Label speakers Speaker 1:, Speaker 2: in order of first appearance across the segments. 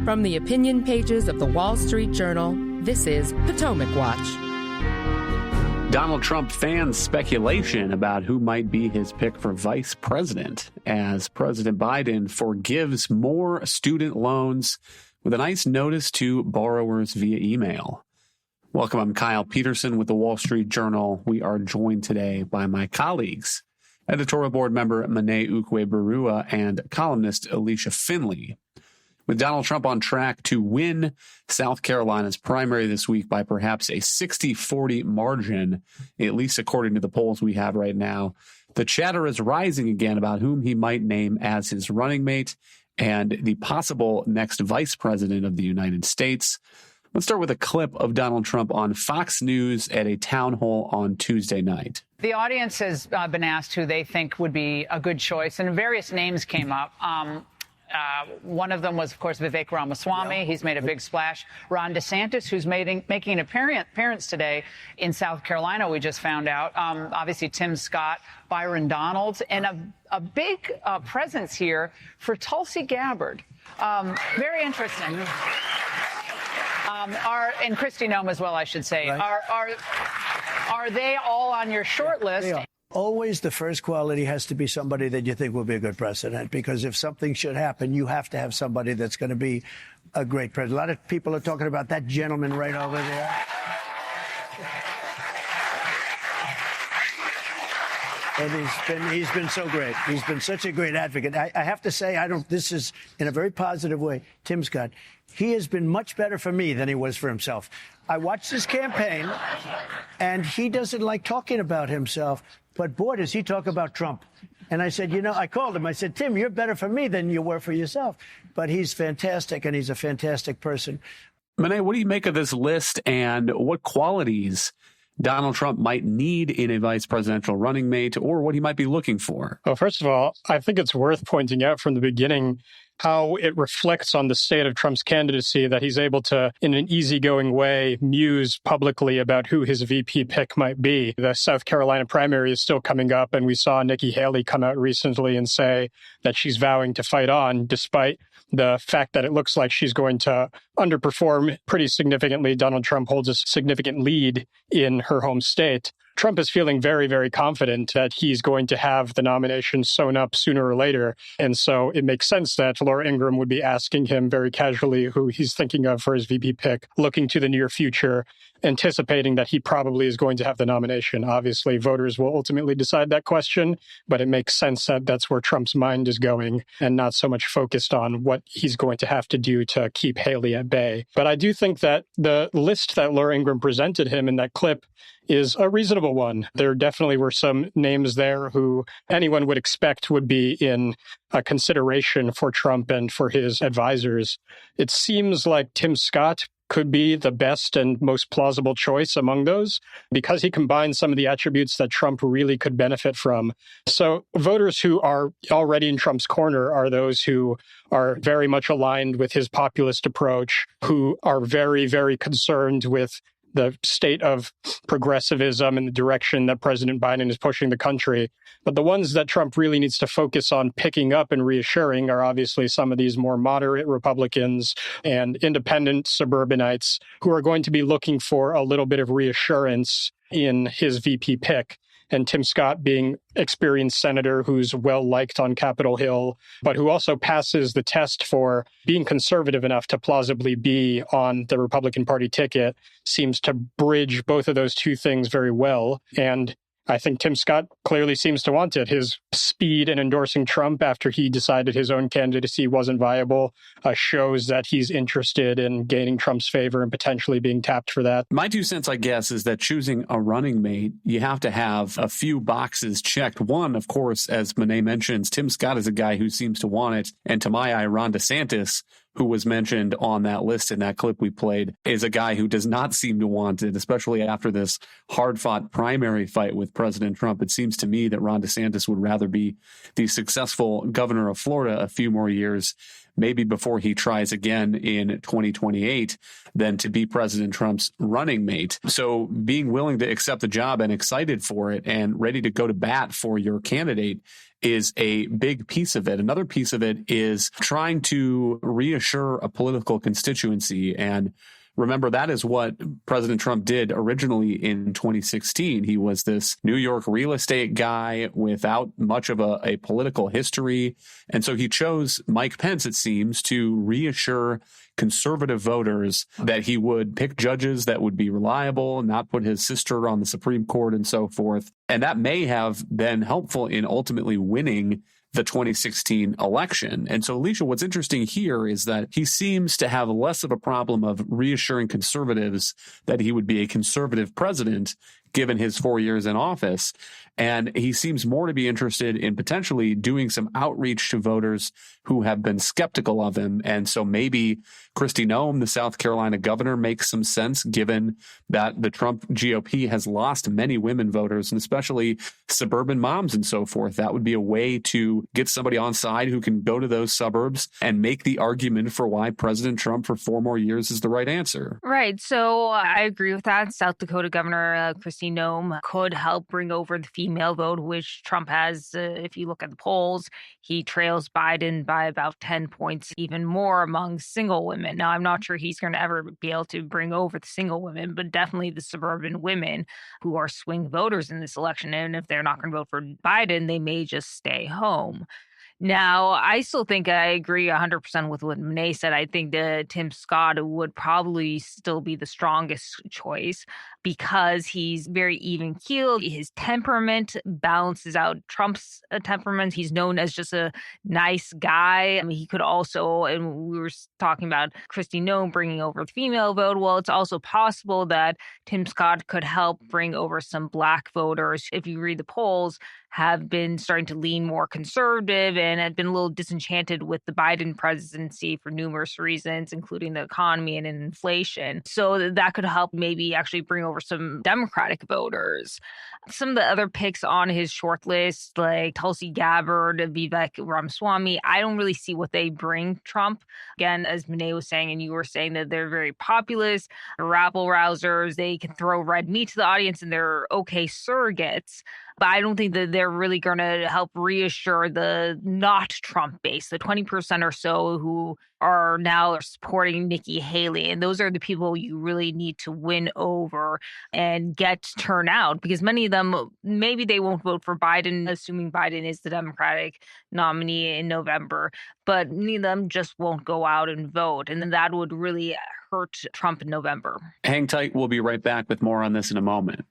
Speaker 1: From the opinion pages of the Wall Street Journal, this is Potomac Watch.
Speaker 2: Donald Trump fans speculation about who might be his pick for vice president as President Biden forgives more student loans with a nice notice to borrowers via email. Welcome, I'm Kyle Peterson with the Wall Street Journal. We are joined today by my colleagues, editorial board member Monet Ukwe-Barua and columnist Alicia Finley. With Donald Trump on track to win South Carolina's primary this week by perhaps a 60-40 margin, at least according to the polls we have right now, the chatter is rising again about whom he might name as his running mate and the possible next vice president of the United States. Let's start with a clip of Donald Trump on Fox News at a town hall on Tuesday night.
Speaker 3: The audience has been asked who they think would be a good choice, and various names came up. One of them was, of course, Vivek Ramaswamy. He's made a big splash. Ron DeSantis, who's making an appearance today in South Carolina, we just found out. Obviously, Tim Scott, Byron Donalds, and a big presence here for Tulsi Gabbard. Very interesting. And Kristi Noem as well, I should say. Right. Are they all on your short list?
Speaker 4: Always the first quality has to be somebody that you think will be a good president, because if something should happen, you have to have somebody that's going to be a great president. A lot of people are talking about that gentleman right over there. And he's been so great. He's been such a great advocate. I have to say, this is in a very positive way, Tim Scott. He has been much better for me than he was for himself. I watched his campaign, and he doesn't like talking about himself. But boy, does he talk about Trump. And I said, I called him. I said, Tim, you're better for me than you were for yourself. But he's fantastic, and he's a fantastic person.
Speaker 2: Monet, what do you make of this list, and what qualities Donald Trump might need in a vice presidential running mate, or what he might be looking for?
Speaker 5: Well, first of all, I think it's worth pointing out from the beginning how it reflects on the state of Trump's candidacy that he's able to, in an easygoing way, muse publicly about who his VP pick might be. The South Carolina primary is still coming up, and we saw Nikki Haley come out recently and say that she's vowing to fight on, despite the fact that it looks like she's going to underperform pretty significantly. Donald Trump holds a significant lead in her home state. Trump is feeling very, very confident that he's going to have the nomination sewn up sooner or later. And so it makes sense that Laura Ingraham would be asking him very casually who he's thinking of for his VP pick, looking to the near future, anticipating that he probably is going to have the nomination. Obviously, voters will ultimately decide that question, but it makes sense that that's where Trump's mind is going and not so much focused on what he's going to have to do to keep Haley at bay. But I do think that the list that Laura Ingraham presented him in that clip is a reasonable one. There definitely were some names there who anyone would expect would be in a consideration for Trump and for his advisors. It seems like Tim Scott could be the best and most plausible choice among those because he combines some of the attributes that Trump really could benefit from. So voters who are already in Trump's corner are those who are very much aligned with his populist approach, who are very, very concerned with the state of progressivism and the direction that President Biden is pushing the country. But the ones that Trump really needs to focus on picking up and reassuring are obviously some of these more moderate Republicans and independent suburbanites who are going to be looking for a little bit of reassurance in his VP pick. And Tim Scott being experienced senator who's well-liked on Capitol Hill, but who also passes the test for being conservative enough to plausibly be on the Republican Party ticket, seems to bridge both of those two things very well. And I think Tim Scott clearly seems to want it. His speed in endorsing Trump after he decided his own candidacy wasn't viable shows that he's interested in gaining Trump's favor and potentially being tapped for that.
Speaker 2: My 2 cents, I guess, is that choosing a running mate, you have to have a few boxes checked. One, of course, as Monet mentions, Tim Scott is a guy who seems to want it. And to my eye, Ron DeSantis, who was mentioned on that list in that clip we played, is a guy who does not seem to want it, especially after this hard-fought primary fight with President Trump. It seems to me that Ron DeSantis would rather be the successful governor of Florida a few more years, maybe before he tries again in 2028, than to be President Trump's running mate. So being willing to accept the job and excited for it and ready to go to bat for your candidate is a big piece of it. Another piece of it is trying to reassure a political constituency. And remember, that is what President Trump did originally in 2016. He was this New York real estate guy without much of a political history. And so he chose Mike Pence, it seems, to reassure conservative voters that he would pick judges that would be reliable, not put his sister on the Supreme Court and so forth. And that may have been helpful in ultimately winning the 2016 election. And so, Alicia, what's interesting here is that he seems to have less of a problem of reassuring conservatives that he would be a conservative president given his 4 years in office. And he seems more to be interested in potentially doing some outreach to voters who have been skeptical of him. And so maybe Kristi Noem, the South Carolina governor, makes some sense given that the Trump GOP has lost many women voters, and especially suburban moms and so forth. That would be a way to get somebody on side who can go to those suburbs and make the argument for why President Trump for 4 more years is the right answer.
Speaker 6: Right. So I agree with that. South Dakota Governor Kristi Noem could help bring over the female vote, which Trump has. If you look at the polls, he trails Biden by about 10 points, even more among single women. Now, I'm not sure he's going to ever be able to bring over the single women, but definitely the suburban women who are swing voters in this election. And if they're not going to vote for Biden, they may just stay home. Now, I still think I agree 100% with what Monet said. I think that Tim Scott would probably still be the strongest choice because he's very even-keeled. His temperament balances out Trump's temperament. He's known as just a nice guy. I mean, he could also, and we were talking about Kristi Noem bringing over the female vote. Well, it's also possible that Tim Scott could help bring over some Black voters. If you read the polls, have been starting to lean more conservative and had been a little disenchanted with the Biden presidency for numerous reasons, including the economy and inflation. So that could help maybe actually bring over some Democratic voters. Some of the other picks on his short list, like Tulsi Gabbard, Vivek Ramaswamy, I don't really see what they bring Trump. Again, as Monet was saying, and you were saying, that they're very populist, rabble rousers. They can throw red meat to the audience and they're okay surrogates. But I don't think that they're really going to help reassure the not Trump base, the 20% or so who are now supporting Nikki Haley. And those are the people you really need to win over and get turnout, because many of them, maybe they won't vote for Biden, assuming Biden is the Democratic nominee in November, but many of them just won't go out and vote. And then that would really hurt Trump in November.
Speaker 2: Hang tight. We'll be right back with more on this in a moment.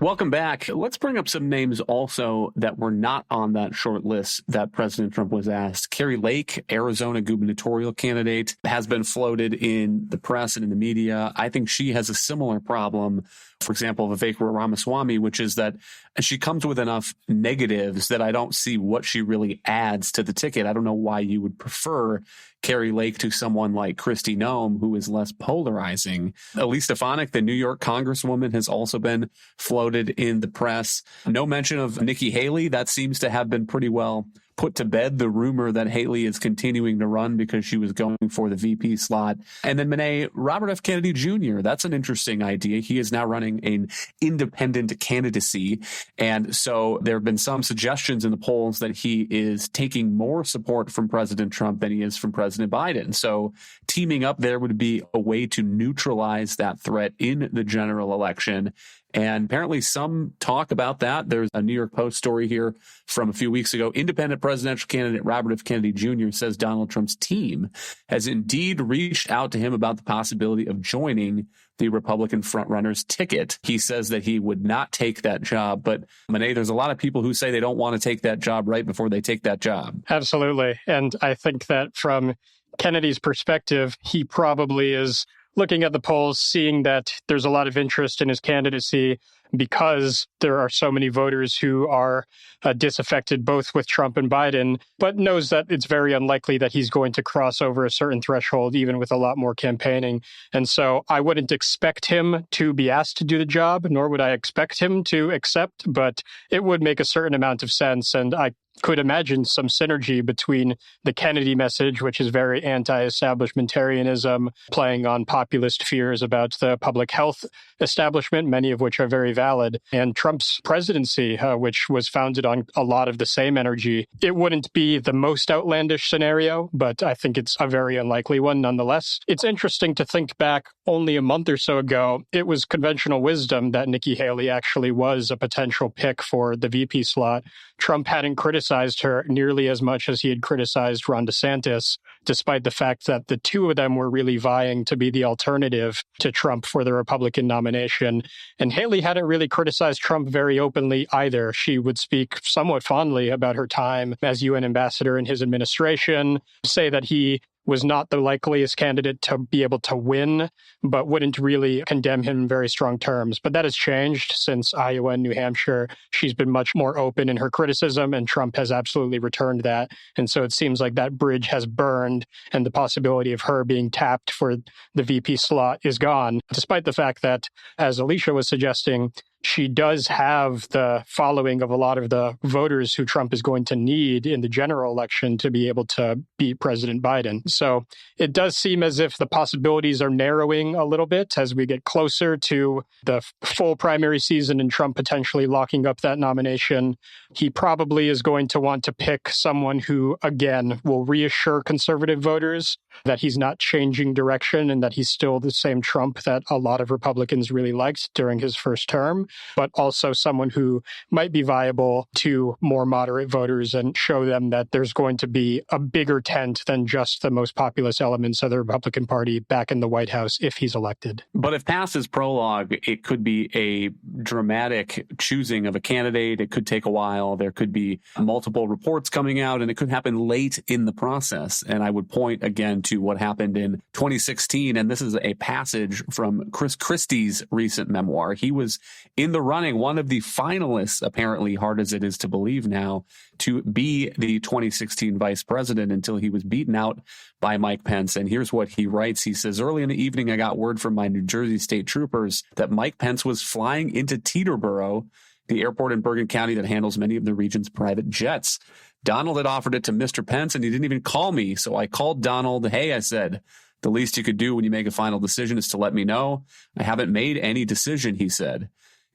Speaker 2: Welcome back. Let's bring up some names also that were not on that short list that President Trump was asked. Kari Lake, Arizona gubernatorial candidate, has been floated in the press and in the media. I think she has a similar problem, for example, Vivek Ramaswamy, which is that she comes with enough negatives that I don't see what she really adds to the ticket. I don't know why you would prefer Kari Lake to someone like Kristi Noem, who is less polarizing. Elise Stefanik, the New York congresswoman, has also been floated in the press. No mention of Nikki Haley. That seems to have been pretty well put to bed, the rumor that Haley is continuing to run because she was going for the VP slot. And then Monet, Robert F. Kennedy Jr., that's an interesting idea. He is now running an independent candidacy. And so there have been some suggestions in the polls that he is taking more support from President Trump than he is from President Biden. So teaming up there would be a way to neutralize that threat in the general election. And apparently some talk about that. There's a New York Post story here from a few weeks ago. Independent presidential candidate Robert F. Kennedy Jr. says Donald Trump's team has indeed reached out to him about the possibility of joining the Republican frontrunner's ticket. He says that he would not take that job. But, Monet, there's a lot of people who say they don't want to take that job right before they take that job.
Speaker 5: Absolutely. And I think that from Kennedy's perspective, he probably is looking at the polls, seeing that there's a lot of interest in his candidacy because there are so many voters who are disaffected both with Trump and Biden, but knows that it's very unlikely that he's going to cross over a certain threshold, even with a lot more campaigning. And so I wouldn't expect him to be asked to do the job, nor would I expect him to accept, but it would make a certain amount of sense. And I could imagine some synergy between the Kennedy message, which is very anti-establishmentarianism, playing on populist fears about the public health establishment, many of which are very valid, and Trump's presidency, which was founded on a lot of the same energy. It wouldn't be the most outlandish scenario, but I think it's a very unlikely one nonetheless. It's interesting to think back only a month or so ago, it was conventional wisdom that Nikki Haley actually was a potential pick for the VP slot. Trump hadn't criticized her nearly as much as he had criticized Ron DeSantis, despite the fact that the two of them were really vying to be the alternative to Trump for the Republican nomination. And Haley hadn't really criticized Trump very openly either. She would speak somewhat fondly about her time as UN ambassador in his administration, say that he was not the likeliest candidate to be able to win, but wouldn't really condemn him in very strong terms. But that has changed since Iowa and New Hampshire. She's been much more open in her criticism, and Trump has absolutely returned that. And so it seems like that bridge has burned, and the possibility of her being tapped for the VP slot is gone, despite the fact that, as Alicia was suggesting, she does have the following of a lot of the voters who Trump is going to need in the general election to be able to beat President Biden. So it does seem as if the possibilities are narrowing a little bit as we get closer to the full primary season and Trump potentially locking up that nomination. He probably is going to want to pick someone who, again, will reassure conservative voters that he's not changing direction and that he's still the same Trump that a lot of Republicans really liked during his first term, but also someone who might be viable to more moderate voters and show them that there's going to be a bigger tent than just the most populist elements of the Republican Party back in the White House if he's elected.
Speaker 2: But if past is prologue, it could be a dramatic choosing of a candidate. It could take a while. There could be multiple reports coming out, and it could happen late in the process. And I would point again to what happened in 2016. And this is a passage from Kristi's recent memoir. He was in the running, one of the finalists, apparently, hard as it is to believe now, to be the 2016 vice president until he was beaten out by Mike Pence. And here's what he writes. He says, early in the evening, I got word from my New Jersey state troopers that Mike Pence was flying into Teterboro, the airport in Bergen County that handles many of the region's private jets. Donald had offered it to Mr. Pence, and he didn't even call me. So I called Donald. Hey, I said, the least you could do when you make a final decision is to let me know. I haven't made any decision, he said.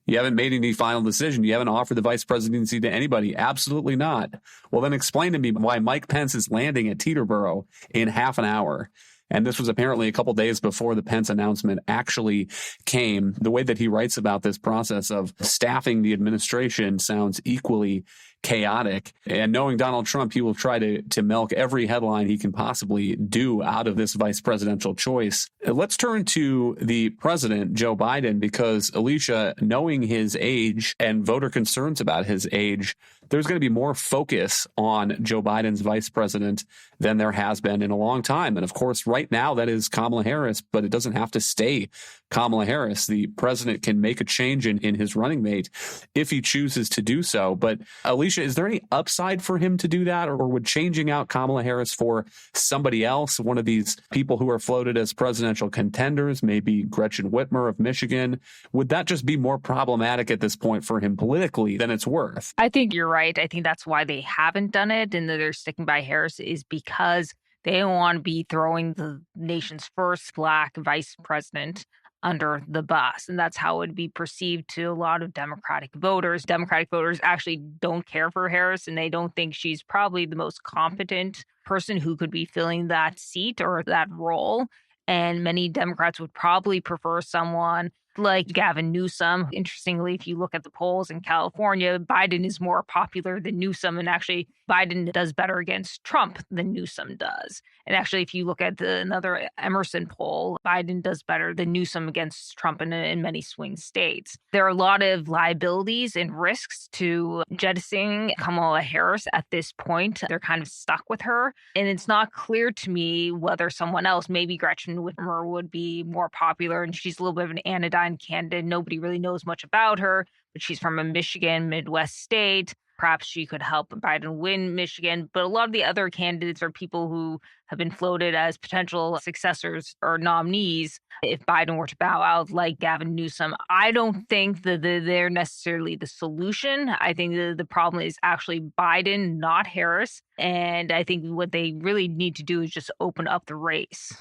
Speaker 2: You haven't made any final decision. You haven't offered the vice presidency to anybody. Absolutely not. Well, then explain to me why Mike Pence is landing at Teterboro in half an hour. And this was apparently a couple days before the Pence announcement actually came. The way that he writes about this process of staffing the administration sounds equally chaotic. And knowing Donald Trump, he will try to milk every headline he can possibly do out of this vice presidential choice. Let's turn to the president, Joe Biden, because Alicia, knowing his age and voter concerns about his age, there's going to be more focus on Joe Biden's vice president than there has been in a long time. And of course, right now, that is Kamala Harris, but it doesn't have to stay Kamala Harris. The president can make a change in his running mate if he chooses to do so. But Alicia, is there any upside for him to do that? Or would changing out Kamala Harris for somebody else, one of these people who are floated as presidential contenders, maybe Gretchen Whitmer of Michigan, would that just be more problematic at this point for him politically than it's worth?
Speaker 6: I think you're right. I think that's why they haven't done it and that they're sticking by Harris is because they don't want to be throwing the nation's first Black vice president under the bus. And that's how it would be perceived to a lot of Democratic voters. Democratic voters actually don't care for Harris, and they don't think she's probably the most competent person who could be filling that seat or that role. And many Democrats would probably prefer someone like Gavin Newsom. Interestingly, if you look at the polls in California, Biden is more popular than Newsom. And actually, Biden does better against Trump than Newsom does. And actually, if you look at another Emerson poll, Biden does better than Newsom against Trump in many swing states. There are a lot of liabilities and risks to jettisoning Kamala Harris at this point. They're kind of stuck with her. And it's not clear to me whether someone else, maybe Gretchen Whitmer, would be more popular. And she's a little bit of an anodyne candidate. Nobody really knows much about her, but she's from a Michigan Midwest state. perhaps she could help Biden win Michigan. But a lot of the other candidates are people who have been floated as potential successors or nominees if Biden were to bow out, like Gavin Newsom. I don't think that they're necessarily the solution. I think the problem is actually Biden, not Harris. And I think what they really need to do is just open up the race.